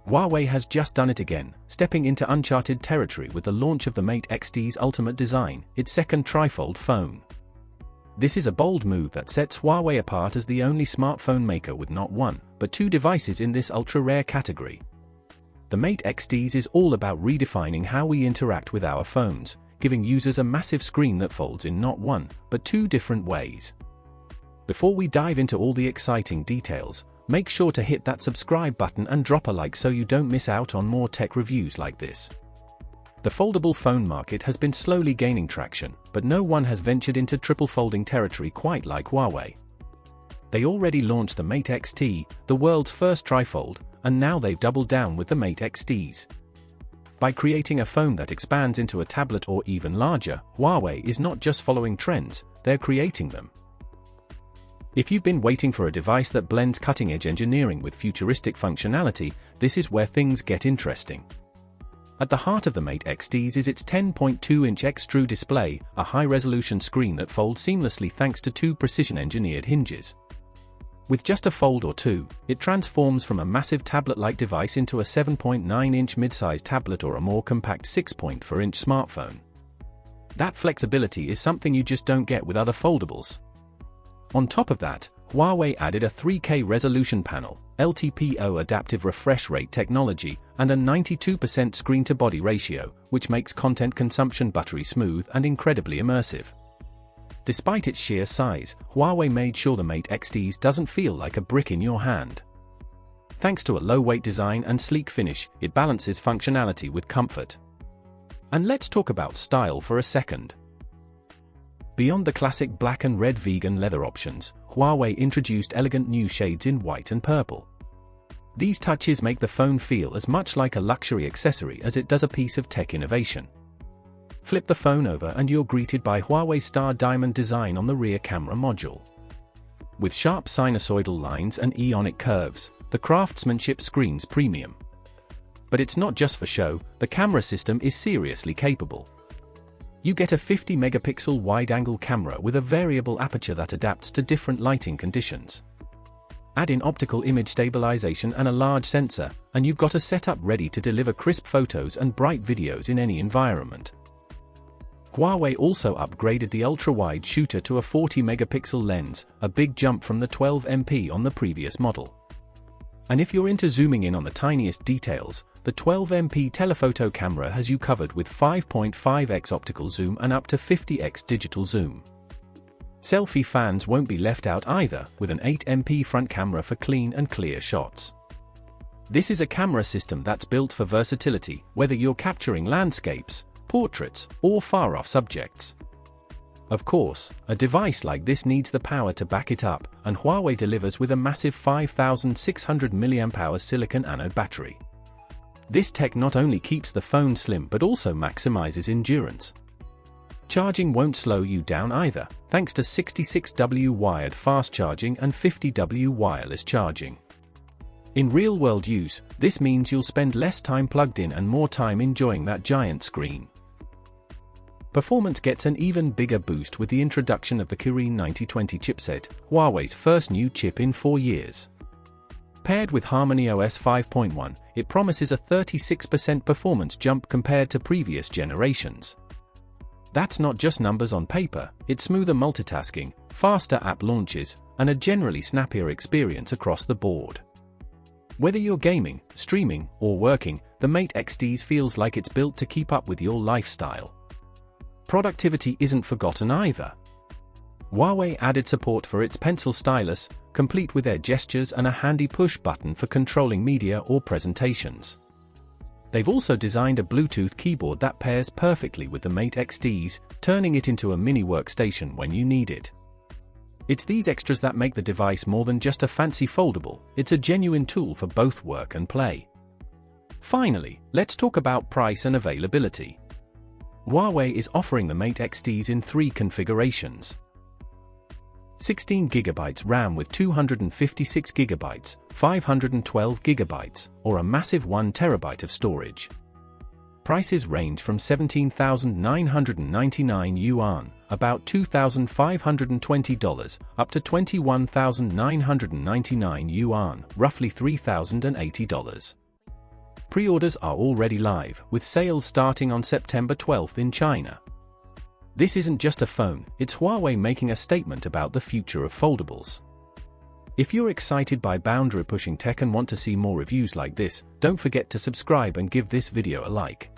Huawei has just done it again, stepping into uncharted territory with the launch of the Mate X-T's ultimate design, its second trifold phone. This is a bold move that sets Huawei apart as the only smartphone maker with not one, but two devices in this ultra-rare category. The Mate X-T's is all about redefining how we interact with our phones, giving users a massive screen that folds in not one, but two different ways. Before we dive into all the exciting details, make sure to hit that subscribe button and drop a like so you don't miss out on more tech reviews like this. The foldable phone market has been slowly gaining traction, but no one has ventured into triple folding territory quite like Huawei. They already launched the Mate X-T, the world's first trifold, and now they've doubled down with the Mate X-T's. By creating a phone that expands into a tablet or even larger, Huawei is not just following trends, they're creating them. If you've been waiting for a device that blends cutting-edge engineering with futuristic functionality, this is where things get interesting. At the heart of the Mate X-T's is its 10.2-inch X-True display, a high-resolution screen that folds seamlessly thanks to two precision-engineered hinges. With just a fold or two, it transforms from a massive tablet-like device into a 7.9-inch mid-size tablet or a more compact 6.4-inch smartphone. That flexibility is something you just don't get with other foldables. On top of that, Huawei added a 3K resolution panel, LTPO adaptive refresh rate technology, and a 92% screen-to-body ratio, which makes content consumption buttery smooth and incredibly immersive. Despite its sheer size, Huawei made sure the Mate X-T's doesn't feel like a brick in your hand. Thanks to a low-weight design and sleek finish, it balances functionality with comfort. And let's talk about style for a second. Beyond the classic black and red vegan leather options, Huawei introduced elegant new shades in white and purple. These touches make the phone feel as much like a luxury accessory as it does a piece of tech innovation. Flip the phone over and you're greeted by Huawei's star diamond design on the rear camera module. With sharp sinusoidal lines and ionic curves, the craftsmanship screams premium. But it's not just for show, the camera system is seriously capable. You get a 50-megapixel wide-angle camera with a variable aperture that adapts to different lighting conditions. Add in optical image stabilization and a large sensor, and you've got a setup ready to deliver crisp photos and bright videos in any environment. Huawei also upgraded the ultra-wide shooter to a 40-megapixel lens, a big jump from the 12MP on the previous model. And if you're into zooming in on the tiniest details, the 12MP telephoto camera has you covered with 5.5x optical zoom and up to 50x digital zoom. Selfie fans won't be left out either, with an 8MP front camera for clean and clear shots. This is a camera system that's built for versatility, whether you're capturing landscapes, portraits, or far-off subjects. Of course, a device like this needs the power to back it up, and Huawei delivers with a massive 5,600 mAh silicon anode battery. This tech not only keeps the phone slim but also maximizes endurance. Charging won't slow you down either, thanks to 66W wired fast charging and 50W wireless charging. In real-world use, this means you'll spend less time plugged in and more time enjoying that giant screen. Performance gets an even bigger boost with the introduction of the Kirin 9020 chipset, Huawei's first new chip in 4 years. Paired with Harmony OS 5.1, it promises a 36% performance jump compared to previous generations. That's not just numbers on paper, it's smoother multitasking, faster app launches, and a generally snappier experience across the board. Whether you're gaming, streaming, or working, the Mate X-T's feels like it's built to keep up with your lifestyle. Productivity isn't forgotten either. Huawei added support for its pencil stylus, complete with air gestures and a handy push button for controlling media or presentations. They've also designed a Bluetooth keyboard that pairs perfectly with the Mate X-T's, turning it into a mini workstation when you need it. It's these extras that make the device more than just a fancy foldable, it's a genuine tool for both work and play. Finally, let's talk about price and availability. Huawei is offering the Mate X-T's in 3 configurations. 16GB RAM with 256GB, 512GB, or a massive 1TB of storage. Prices range from 17,999 yuan, about $2,520, up to 21,999 yuan, roughly $3,080. Pre-orders are already live, with sales starting on September 12 in China. This isn't just a phone, it's Huawei making a statement about the future of foldables. If you're excited by boundary-pushing tech and want to see more reviews like this, don't forget to subscribe and give this video a like.